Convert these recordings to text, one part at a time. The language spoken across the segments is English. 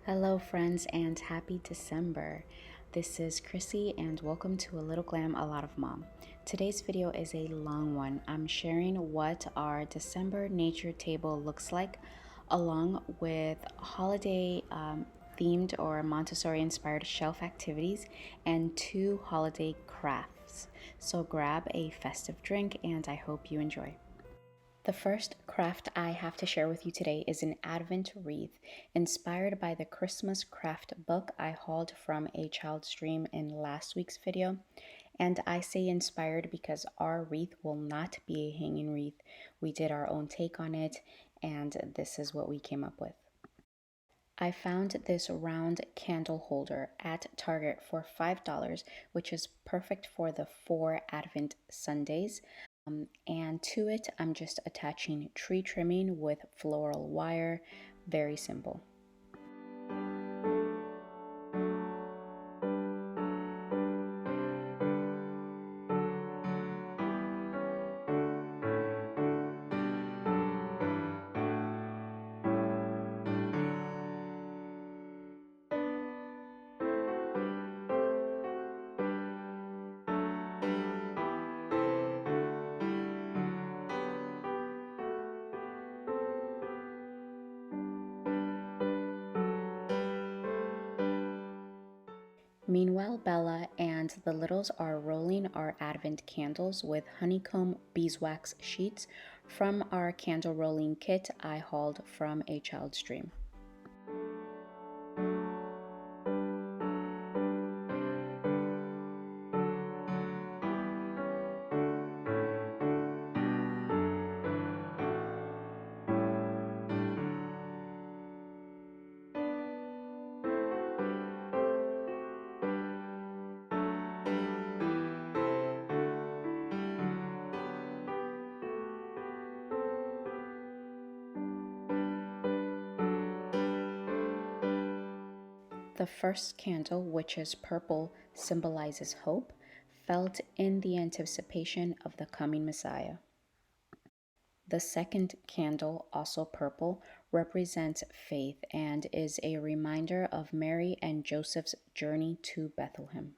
Hello, friends, and happy December. This is Chrissy, and welcome to A Little Glam, A Lot of Mom. Today's video is a long one. I'm sharing what our December nature table looks like, along with holiday themed or Montessori inspired shelf activities and 2 holiday crafts. So grab a festive drink, and I hope you enjoy. The first craft I have to share with you today is an Advent wreath inspired by the Christmas craft book I hauled from a child's dream in last week's video. And I say inspired because our wreath will not be a hanging wreath. We did our own take on it, and this is what we came up with. I found this round candle holder at Target for $5, which is perfect for the 4 Advent Sundays. And to it, I'm just attaching tree trimming with floral wire. Very simple. Meanwhile, Bella and the littles are rolling our Advent candles with Honeycomb beeswax sheets from our candle rolling kit I hauled from a child's dream. The first candle, which is purple, symbolizes hope, felt in the anticipation of the coming Messiah. The second candle, also purple, represents faith and is a reminder of Mary and Joseph's journey to Bethlehem.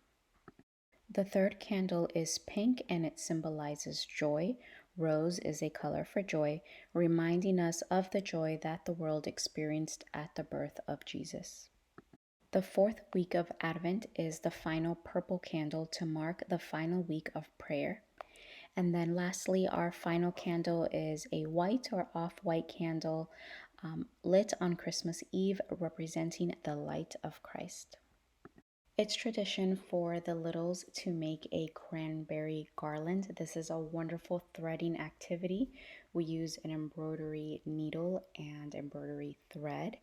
The third candle is pink and it symbolizes joy. Rose is a color for joy, reminding us of the joy that the world experienced at the birth of Jesus. The 4th week of Advent is the final purple candle to mark the final week of prayer. And then lastly, our final candle is a white or off-white candle lit on Christmas Eve, representing the light of Christ. It's tradition for the littles to make a cranberry garland. This is a wonderful threading activity. We use an embroidery needle and embroidery thread,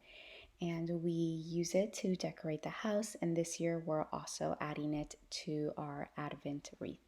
and we use it to decorate the house, and this year we're also adding it to our Advent wreath.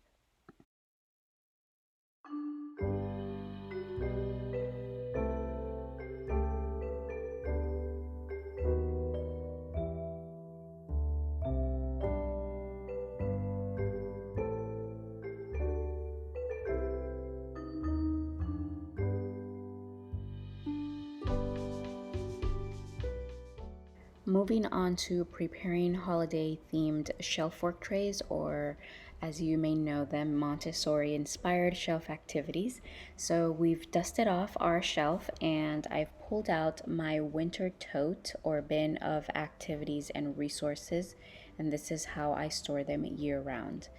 Moving on to preparing holiday-themed shelf work trays, or as you may know them, Montessori-inspired shelf activities. So we've dusted off our shelf and I've pulled out my winter tote or bin of activities and resources, and this is how I store them year-round.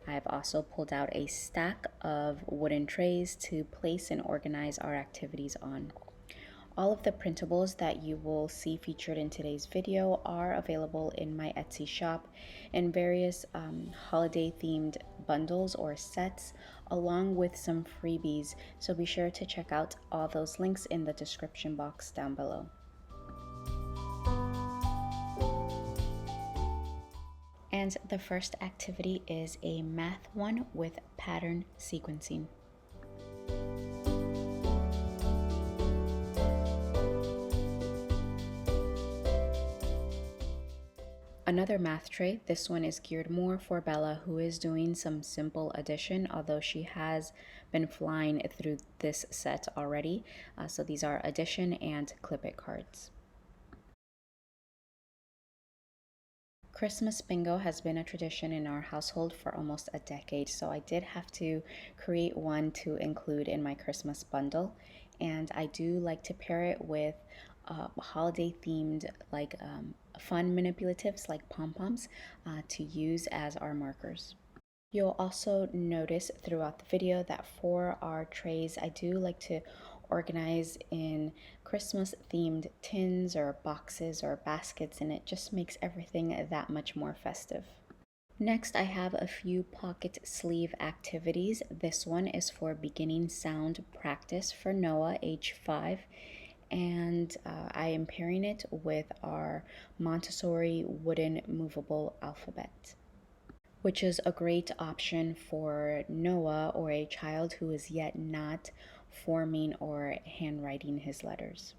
I've also pulled out a stack of wooden trays to place and organize our activities on. All of the printables that you will see featured in today's video are available in my Etsy shop in various holiday-themed bundles or sets, along with some freebies, so be sure to check out all those links in the description box down below. And the first activity is a math one with pattern sequencing. Another math tray. This one is geared more for Bella, who is doing some simple addition, although she has been flying through this set already. So these are addition and clip it cards. Christmas bingo has been a tradition in our household for almost a decade, so I did have to create one to include in my Christmas bundle. And I do like to pair it with holiday themed, like fun manipulatives like pom poms to use as our markers. You'll also notice throughout the video that for our trays, I do like to organize in Christmas themed tins or boxes or baskets, and it just makes everything that much more festive. Next, I have a few pocket sleeve activities. This one is for beginning sound practice for Noah, age 5, and I am pairing it with our Montessori wooden movable alphabet, which is a great option for Noah or a child who is yet not forming or handwriting his letters.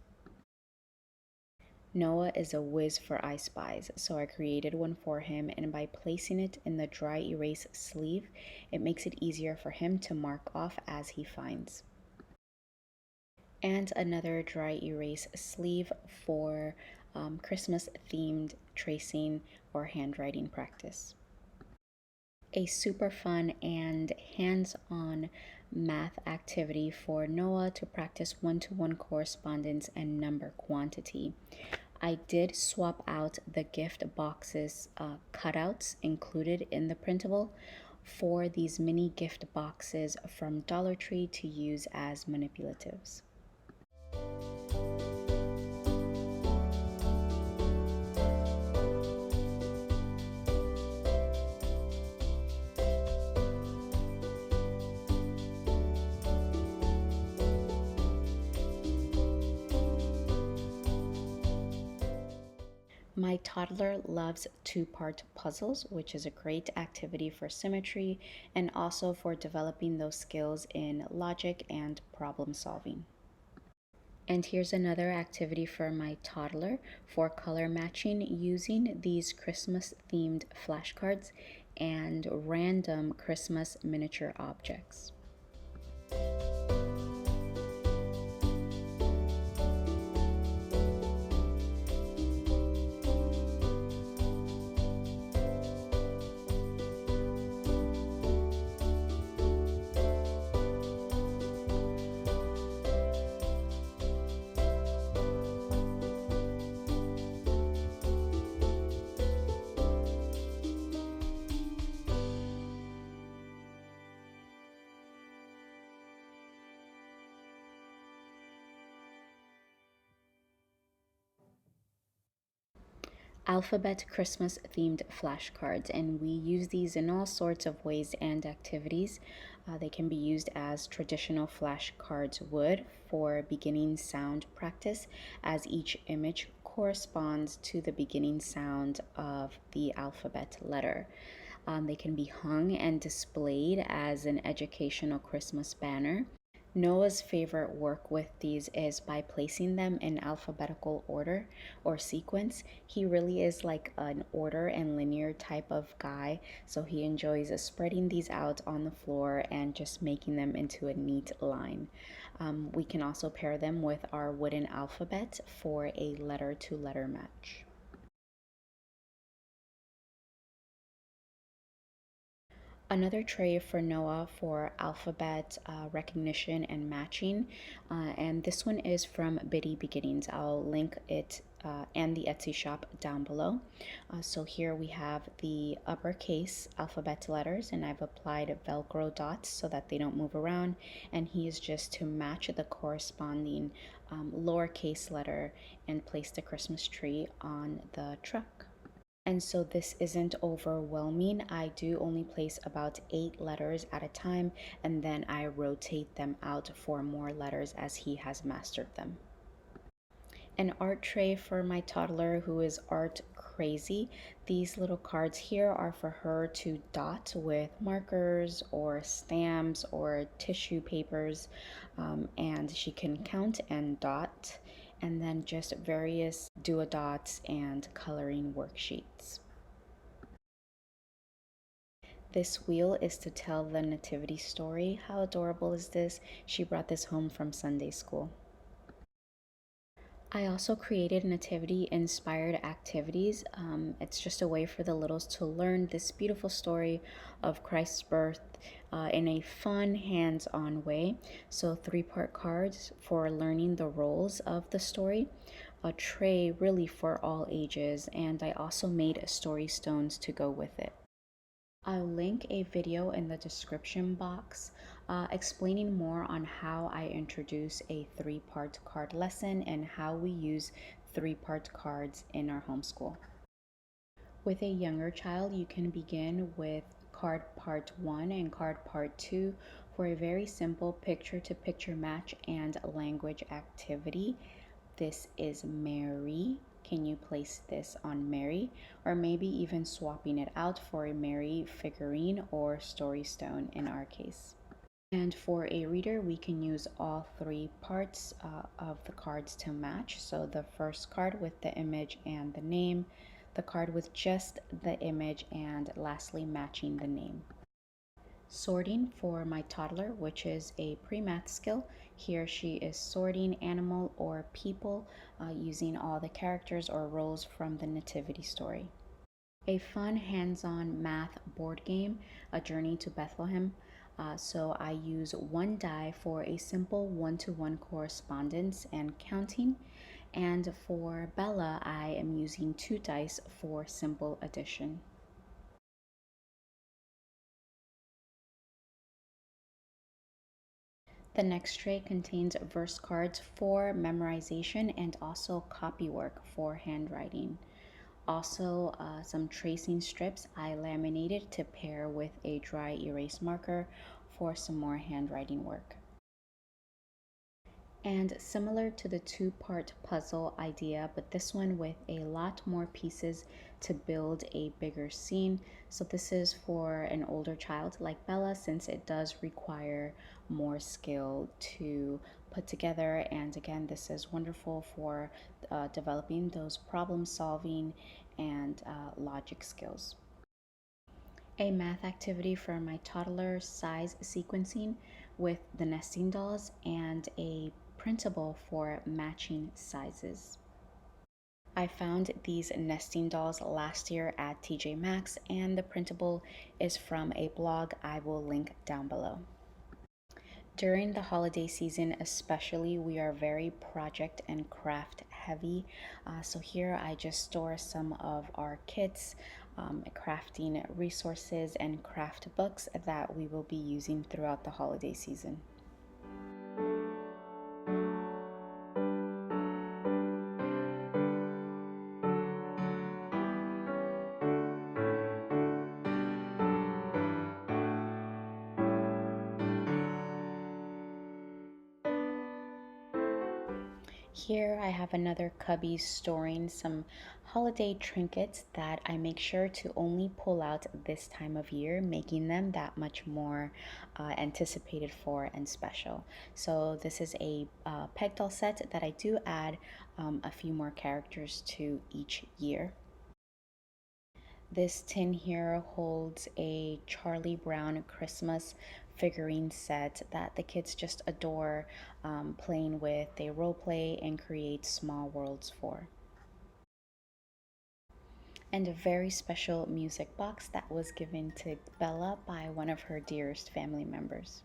Noah is a whiz for I Spies, so I created one for him, and by placing it in the dry erase sleeve, it makes it easier for him to mark off as he finds. And another dry erase sleeve for Christmas themed tracing or handwriting practice. A super fun and hands-on math activity for Noah to practice one-to-one correspondence and number quantity. I did swap out the gift boxes cutouts included in the printable for these mini gift boxes from Dollar Tree to use as manipulatives. My toddler loves two-part puzzles, which is a great activity for symmetry and also for developing those skills in logic and problem solving. And here's another activity for my toddler for color matching using these Christmas themed flashcards and random Christmas miniature objects. Alphabet Christmas themed flashcards, and we use these in all sorts of ways and activities. They can be used as traditional flashcards would for beginning sound practice, as each image corresponds to the beginning sound of the alphabet letter. They can be hung and displayed as an educational Christmas banner. Noah's favorite work with these is by placing them in alphabetical order or sequence. He really is like an order and linear type of guy, so he enjoys spreading these out on the floor and just making them into a neat line. We can also pair them with our wooden alphabet for a letter to letter match. Another tray for Noah for alphabet recognition and matching, and this one is from Biddy Beginnings. I'll link it and the Etsy shop down below. So here we have the uppercase alphabet letters, and I've applied Velcro dots so that they don't move around, and he is just to match the corresponding lowercase letter and place the Christmas tree on the truck. And so this isn't overwhelming. I do only place about 8 letters at a time, and then I rotate them out for more letters as he has mastered them. An art tray for my toddler who is art crazy. These little cards here are for her to dot with markers or stamps or tissue papers, and she can count and dot, and then just various do-a-dots and coloring worksheets. This wheel is to tell the nativity story. How adorable is this? She brought this home from Sunday school. I also created nativity inspired activities. It's just a way for the littles to learn this beautiful story of Christ's birth in a fun, hands on way. So, three-part cards for learning the roles of the story, a tray really for all ages, and I also made story stones to go with it. I'll link a video in the description box explaining more on how I introduce a three-part card lesson and how we use three-part cards in our homeschool. With a younger child, you can begin with card part 1 and card part 2 for a very simple picture to picture match and language activity. This is Mary. Can you place this on Mary? Or maybe even swapping it out for a Mary figurine or story stone in our case. And for a reader, we can use all three parts of the cards to match. So the first card with the image and the name, the card with just the image, and lastly, matching the name. Sorting for my toddler, which is a pre-math skill. Here she is sorting animal or people using all the characters or roles from the nativity story. A fun hands-on math board game, A Journey to Bethlehem. So I use one die for a simple one-to-one correspondence and counting. And for Bella, I am using two dice for simple addition. The next tray contains verse cards for memorization and also copywork for handwriting. Also, some tracing strips I laminated to pair with a dry erase marker for some more handwriting work. And similar to the two-part puzzle idea, but this one with a lot more pieces to build a bigger scene. So this is for an older child like Bella, since it does require more skill to put together. And again, this is wonderful for developing those problem solving and logic skills. A math activity for my toddler, size sequencing with the nesting dolls, and a printable for matching sizes. I found these nesting dolls last year at TJ Maxx, and the printable is from a blog I will link down below. During the holiday season, especially, we are very project and craft heavy. So here I just store some of our kits, crafting resources, and craft books that we will be using throughout the holiday season. Here I have another cubby storing some holiday trinkets that I make sure to only pull out this time of year, making them that much more anticipated for and special. So this is a peg doll set that I do add a few more characters to each year. This tin here holds a Charlie Brown Christmas figurine set that the kids just adore playing with. They role play and create small worlds for. And a very special music box that was given to Bella by one of her dearest family members.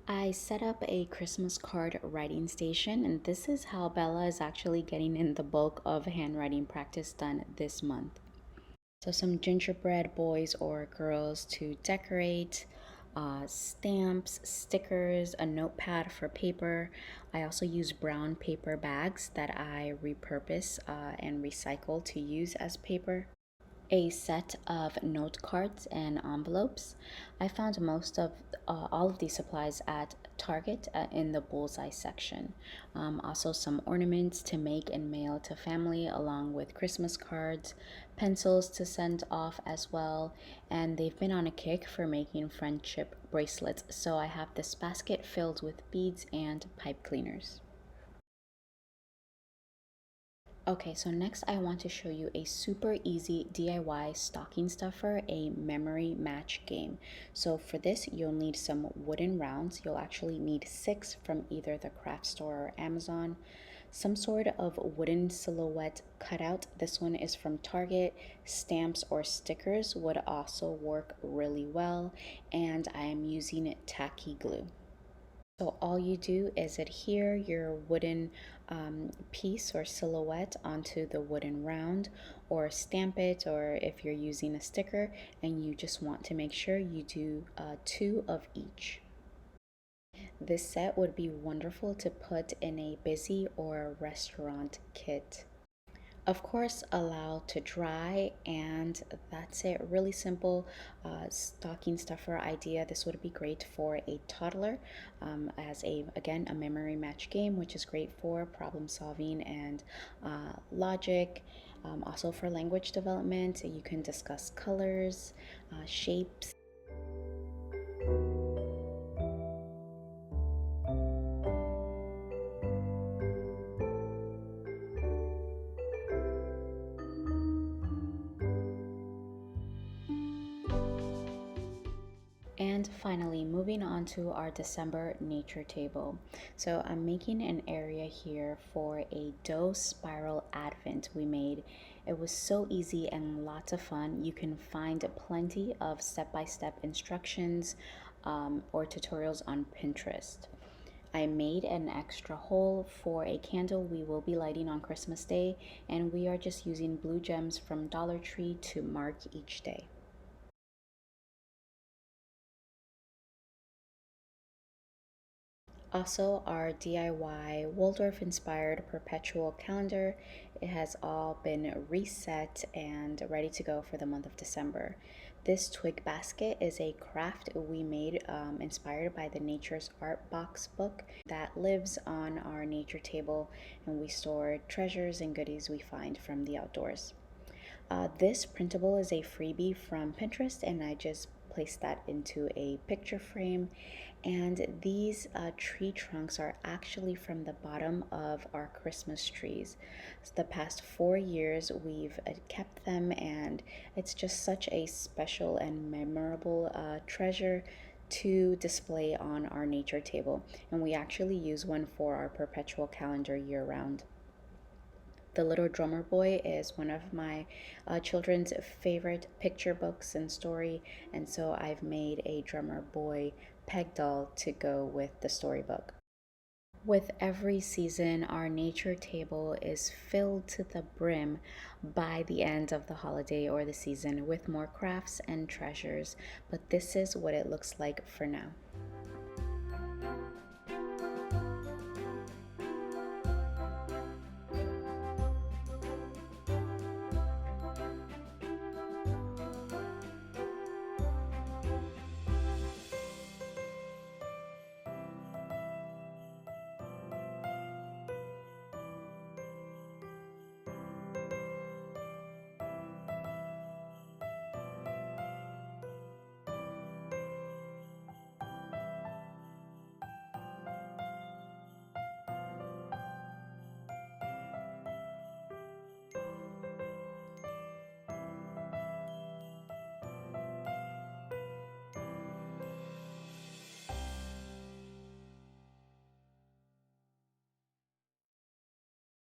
I set up a Christmas card writing station, and this is how Bella is actually getting in the bulk of handwriting practice done this month. So some gingerbread boys or girls to decorate, stamps, stickers, a notepad for paper. I also use brown paper bags that I repurpose and recycle to use as paper. A set of note cards and envelopes. I found most of all of these supplies at Target in the bullseye section. Also some ornaments to make and mail to family along with Christmas cards, pencils to send off as well, and they've been on a kick for making friendship bracelets, so I have this basket filled with beads and pipe cleaners. Okay, so next I want to show you a super easy DIY stocking stuffer, a memory match game. So for this, you'll need some wooden rounds. You'll actually need 6 from either the craft store or Amazon. some sort of wooden silhouette cutout. This one is from Target. Stamps or stickers would also work really well, and I am using tacky glue. So all you do is adhere your wooden piece or silhouette onto the wooden round, or stamp it, or if you're using a sticker and you just want to make sure you do two of each. This set would be wonderful to put in a busy or restaurant kit. Of course, allow to dry, and that's it. Really simple stocking stuffer idea. This would be great for a toddler, as a memory match game, which is great for problem solving and logic. Also for language development, you can discuss colors, shapes. And finally, moving on to our December nature table. So I'm making an area here for a dough spiral advent we made. It was so easy and lots of fun. You can find plenty of step-by-step instructions or tutorials on Pinterest. I made an extra hole for a candle we will be lighting on Christmas Day, and we are just using blue gems from Dollar Tree to mark each day. Also, our DIY Waldorf inspired Perpetual calendar. It has all been reset and ready to go for the month of December. This twig basket is a craft we made inspired by the Nature's Art Box book that lives on our nature table, and we store treasures and goodies we find from the outdoors. This printable is a freebie from Pinterest, and I just placed that into a picture frame. And these tree trunks are actually from the bottom of our Christmas trees. So the past 4 years, we've kept them, and it's just such a special and memorable treasure to display on our nature table. And we actually use one for our perpetual calendar year round. The Little Drummer Boy is one of my children's favorite picture books and story, and so I've made a drummer boy peg doll to go with the storybook. With every season, our nature table is filled to the brim by the end of the holiday or the season with more crafts and treasures, but this is what it looks like for now.